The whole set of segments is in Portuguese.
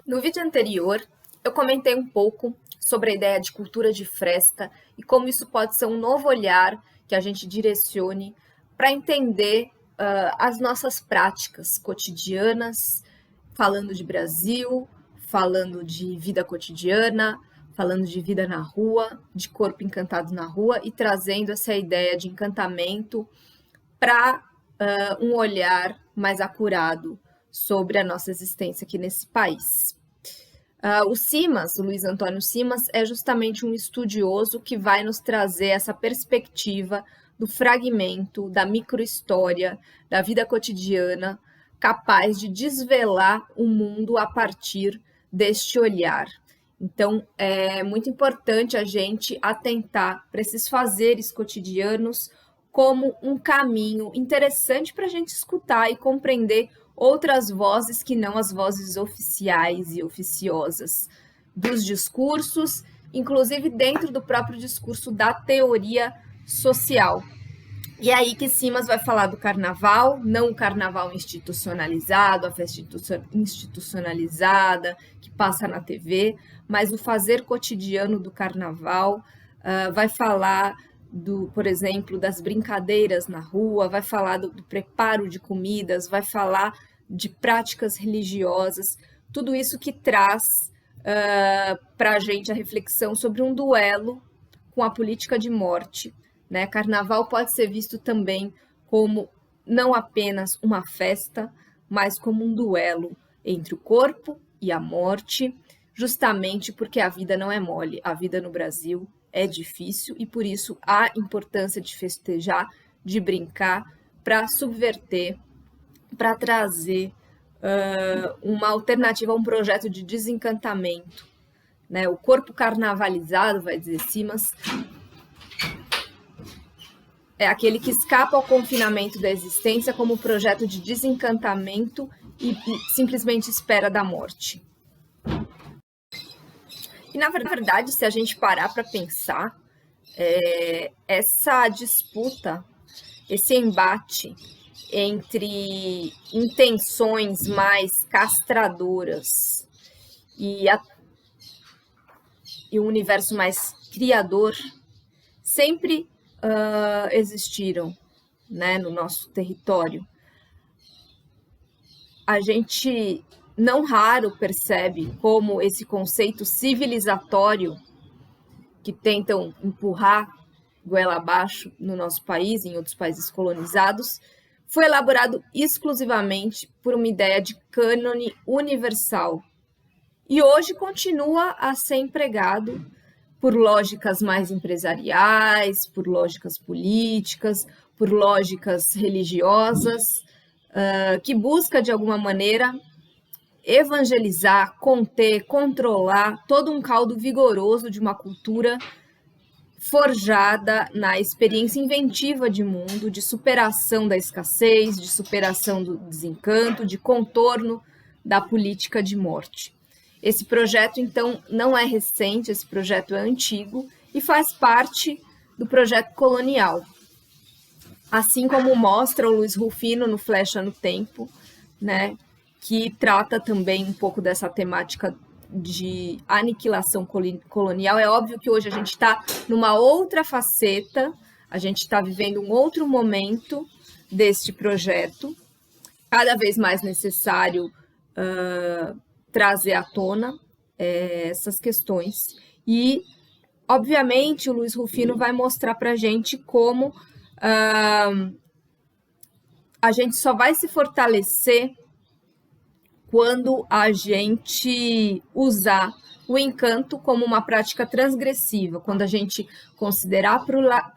No vídeo anterior, eu comentei um pouco sobre a ideia de cultura de festa e como isso pode ser um novo olhar que a gente direcione para entender as nossas práticas cotidianas, falando de Brasil, falando de vida cotidiana, falando de vida na rua, de corpo encantado na rua e trazendo essa ideia de encantamento para um olhar mais acurado sobre a nossa existência aqui nesse país. O Simas, o Luiz Antônio Simas, é justamente um estudioso que vai nos trazer essa perspectiva do fragmento, da microhistória, da vida cotidiana, capaz de desvelar o mundo a partir deste olhar. Então, é muito importante a gente atentar para esses fazeres cotidianos como um caminho interessante para a gente escutar e compreender outras vozes que não as vozes oficiais e oficiosas dos discursos, inclusive dentro do próprio discurso da teoria social. E é aí que Simas vai falar do carnaval, não o carnaval institucionalizado, a festa institucionalizada que passa na TV, mas o fazer cotidiano do carnaval, vai falar por exemplo, das brincadeiras na rua, vai falar do preparo de comidas, vai falar de práticas religiosas, tudo isso que traz para a gente a reflexão sobre um duelo com a política de morte, né? Carnaval pode ser visto também como não apenas uma festa, mas como um duelo entre o corpo e a morte, justamente porque a vida não é mole, a vida no Brasil é difícil e por isso há importância de festejar, de brincar, para subverter, para trazer uma alternativa a um projeto de desencantamento, né? O corpo carnavalizado, vai dizer Simas, é aquele que escapa ao confinamento da existência como projeto de desencantamento e simplesmente espera da morte. E, na verdade, se a gente parar para pensar, essa disputa, esse embate entre intenções mais castradoras e o universo mais criador sempre existiram, né, no nosso território. A gente não raro percebe como esse conceito civilizatório que tentam empurrar goela abaixo no nosso país e em outros países colonizados foi elaborado exclusivamente por uma ideia de cânone universal e hoje continua a ser empregado por lógicas mais empresariais, por lógicas políticas, por lógicas religiosas, que busca de alguma maneira evangelizar, conter, controlar todo um caldo vigoroso de uma cultura forjada na experiência inventiva de mundo, de superação da escassez, de superação do desencanto, de contorno da política de morte. Esse projeto, então, não é recente, esse projeto é antigo e faz parte do projeto colonial. Assim como mostra o Luiz Rufino no Flecha no Tempo, né, que trata também um pouco dessa temática de aniquilação colonial. É óbvio que hoje a gente está numa outra faceta, a gente está vivendo um outro momento deste projeto, cada vez mais necessário trazer à tona essas questões. E, obviamente, o Luiz Rufino vai mostrar para a gente como a gente só vai se fortalecer quando a gente usar o encanto como uma prática transgressiva, quando a gente considerar a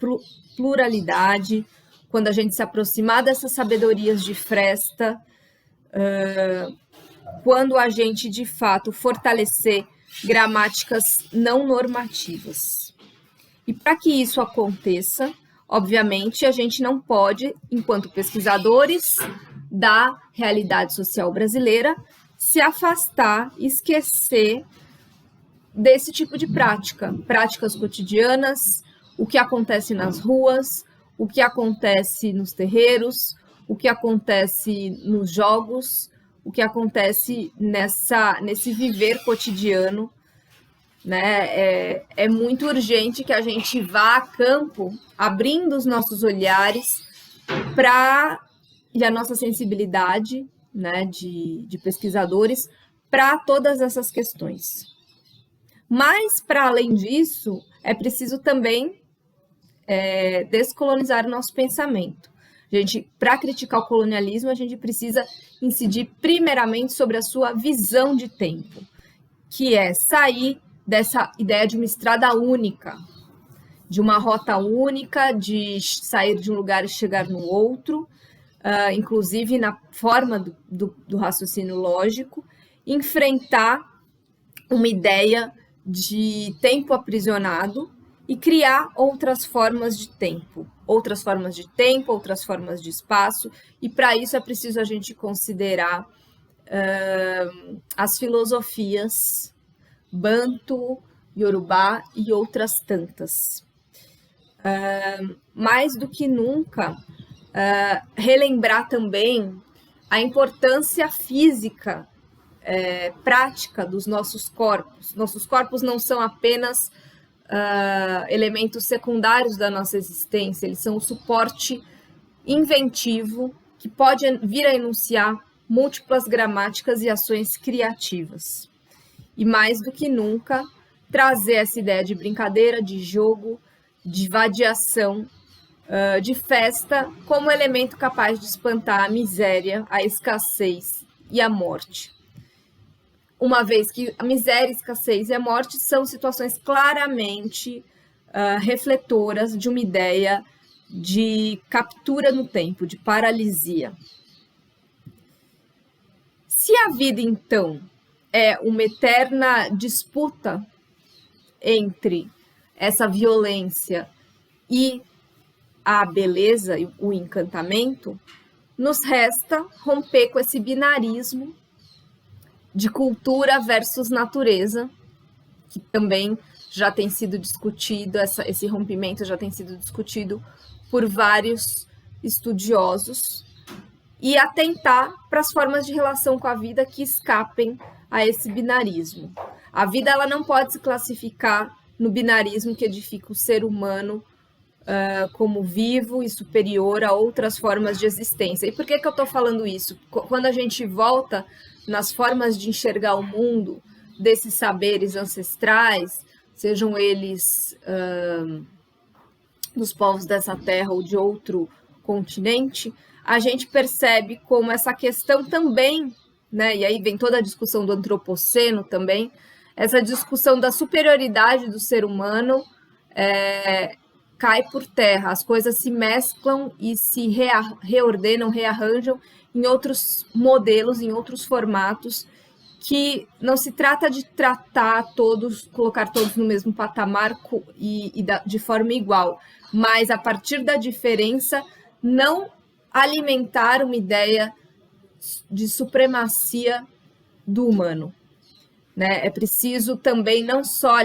pluralidade, quando a gente se aproximar dessas sabedorias de festa, quando a gente, de fato, fortalecer gramáticas não normativas. E para que isso aconteça, obviamente, a gente não pode, enquanto pesquisadores da realidade social brasileira, se afastar, esquecer desse tipo de prática, práticas cotidianas, o que acontece nas ruas, o que acontece nos terreiros, o que acontece nos jogos, o que acontece nesse viver cotidiano, né? É muito urgente que a gente vá a campo, abrindo os nossos olhares e a nossa sensibilidade, né, de pesquisadores para todas essas questões. Mas, para além disso, é preciso também descolonizar o nosso pensamento. Para criticar o colonialismo, a gente precisa incidir primeiramente sobre a sua visão de tempo, que é sair dessa ideia de uma estrada única, de uma rota única, de sair de um lugar e chegar no outro, inclusive na forma do raciocínio lógico, enfrentar uma ideia de tempo aprisionado e criar outras formas de tempo, outras formas de espaço, e para isso é preciso a gente considerar as filosofias Banto, Yorubá e outras tantas. Mais do que nunca, relembrar também a importância física, prática dos nossos corpos. Nossos corpos não são apenas elementos secundários da nossa existência, eles são o suporte inventivo que pode vir a enunciar múltiplas gramáticas e ações criativas. E mais do que nunca, trazer essa ideia de brincadeira, de jogo, de vadiação, de festa, como elemento capaz de espantar a miséria, a escassez e a morte. Uma vez que a miséria, a escassez e a morte são situações claramente refletoras de uma ideia de captura no tempo, de paralisia. Se a vida, então, é uma eterna disputa entre essa violência e a beleza e o encantamento, nos resta romper com esse binarismo de cultura versus natureza, que também já tem sido discutido, esse rompimento já tem sido discutido por vários estudiosos, e atentar para as formas de relação com a vida que escapem a esse binarismo. A vida ela não pode se classificar no binarismo que edifica o ser humano como vivo e superior a outras formas de existência. E por que eu estou falando isso? Quando a gente volta nas formas de enxergar o mundo desses saberes ancestrais, sejam eles dos povos dessa terra ou de outro continente, a gente percebe como essa questão também, né, e aí vem toda a discussão do antropoceno também, essa discussão da superioridade do ser humano cai por terra, as coisas se mesclam e se reordenam, rearranjam em outros modelos, em outros formatos, que não se trata de tratar todos, colocar todos no mesmo patamar de forma igual, mas a partir da diferença não alimentar uma ideia de supremacia do humano, né? É preciso também não só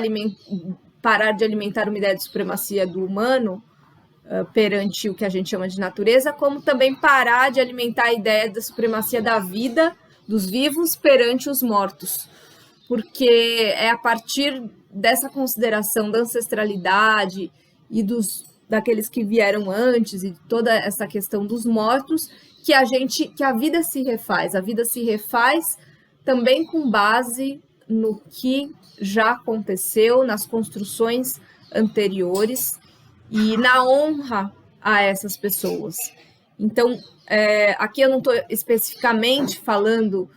parar de alimentar uma ideia de supremacia do humano perante o que a gente chama de natureza, como também parar de alimentar a ideia da supremacia da vida, dos vivos, perante os mortos. Porque é a partir dessa consideração da ancestralidade e daqueles que vieram antes e toda essa questão dos mortos que a vida se refaz. A vida se refaz também com base no que já aconteceu, nas construções anteriores e na honra a essas pessoas. Então, aqui eu não estou especificamente falando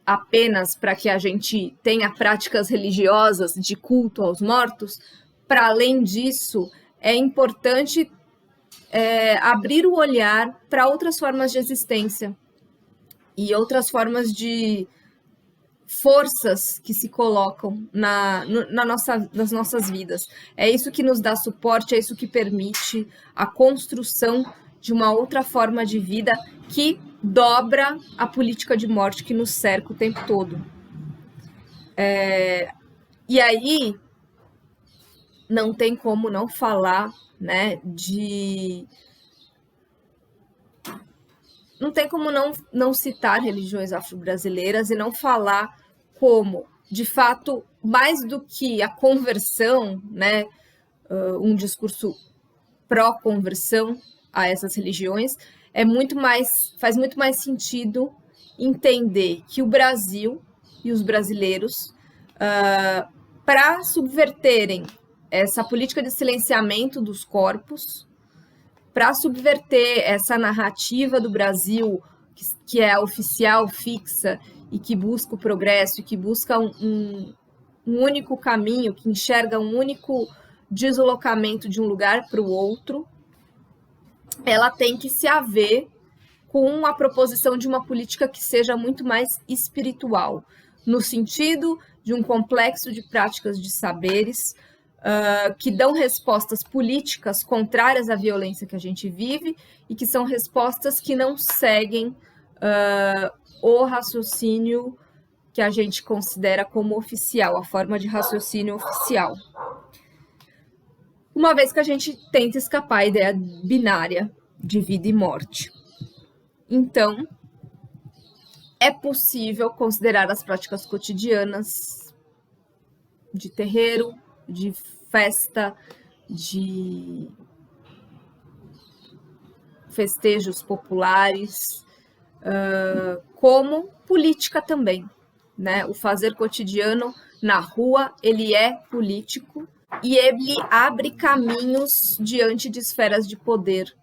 apenas para que a gente tenha práticas religiosas de culto aos mortos. Para além disso, é importante abrir o olhar para outras formas de existência e outras de forças que se colocam nas nossas vidas. É isso que nos dá suporte, é isso que permite a construção de uma outra forma de vida que dobra a política de morte que nos cerca o tempo todo. E aí, não tem como não falar, né, não tem como não citar religiões afro-brasileiras e não falar como, de fato, mais do que a conversão, né, um discurso pró-conversão a essas religiões, faz muito mais sentido entender que o Brasil e os brasileiros, para subverterem essa política de silenciamento dos corpos, para subverter essa narrativa do Brasil, que é a oficial, fixa, e que busca o progresso, e que busca um único caminho, que enxerga um único deslocamento de um lugar para o outro, ela tem que se haver com a proposição de uma política que seja muito mais espiritual, no sentido de um complexo de práticas de saberes que dão respostas políticas contrárias à violência que a gente vive e que são respostas que não seguem o raciocínio que a gente considera como oficial, a forma de raciocínio oficial. Uma vez que a gente tenta escapar à ideia binária de vida e morte. Então, é possível considerar as práticas cotidianas de terreiro, de festa, de festejos populares, como política também, né? O fazer cotidiano na rua, ele é político e ele abre caminhos diante de esferas de poder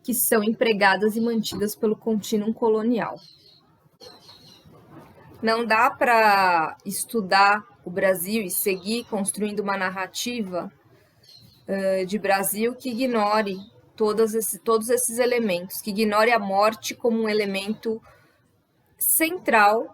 que são empregadas e mantidas pelo contínuo colonial. Não dá para estudar o Brasil e seguir construindo uma narrativa de Brasil que ignore todos esses elementos, que ignore a morte como um elemento central,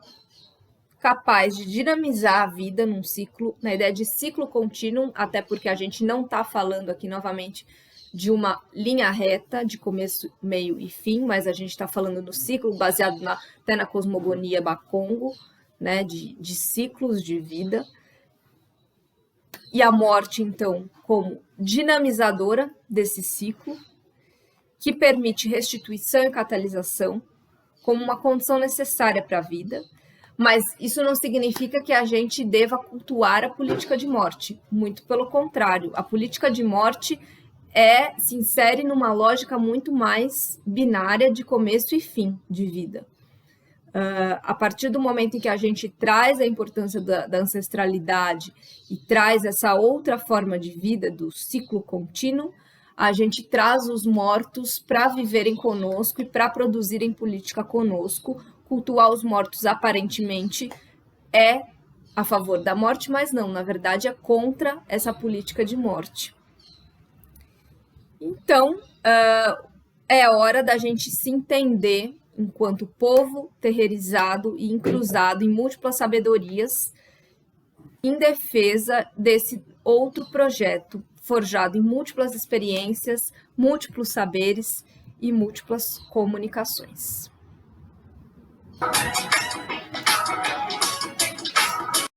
capaz de dinamizar a vida num ciclo, na ideia de ciclo contínuo, até porque a gente não está falando aqui novamente de uma linha reta de começo, meio e fim, mas a gente está falando do ciclo baseado até na cosmogonia Bakongo, né, de ciclos de vida. E a morte, então, como dinamizadora desse ciclo, que permite restituição e catalisação como uma condição necessária para a vida, mas isso não significa que a gente deva cultuar a política de morte, muito pelo contrário, a política de morte se insere numa lógica muito mais binária de começo e fim de vida. A partir do momento em que a gente traz a importância da ancestralidade e traz essa outra forma de vida, do ciclo contínuo, a gente traz os mortos para viverem conosco e para produzirem política conosco. Cultuar os mortos aparentemente é a favor da morte, mas não, na verdade é contra essa política de morte. Então, é hora da gente se entender enquanto povo terreirizado e encruzado em múltiplas sabedorias, em defesa desse outro projeto, forjado em múltiplas experiências, múltiplos saberes e múltiplas comunicações.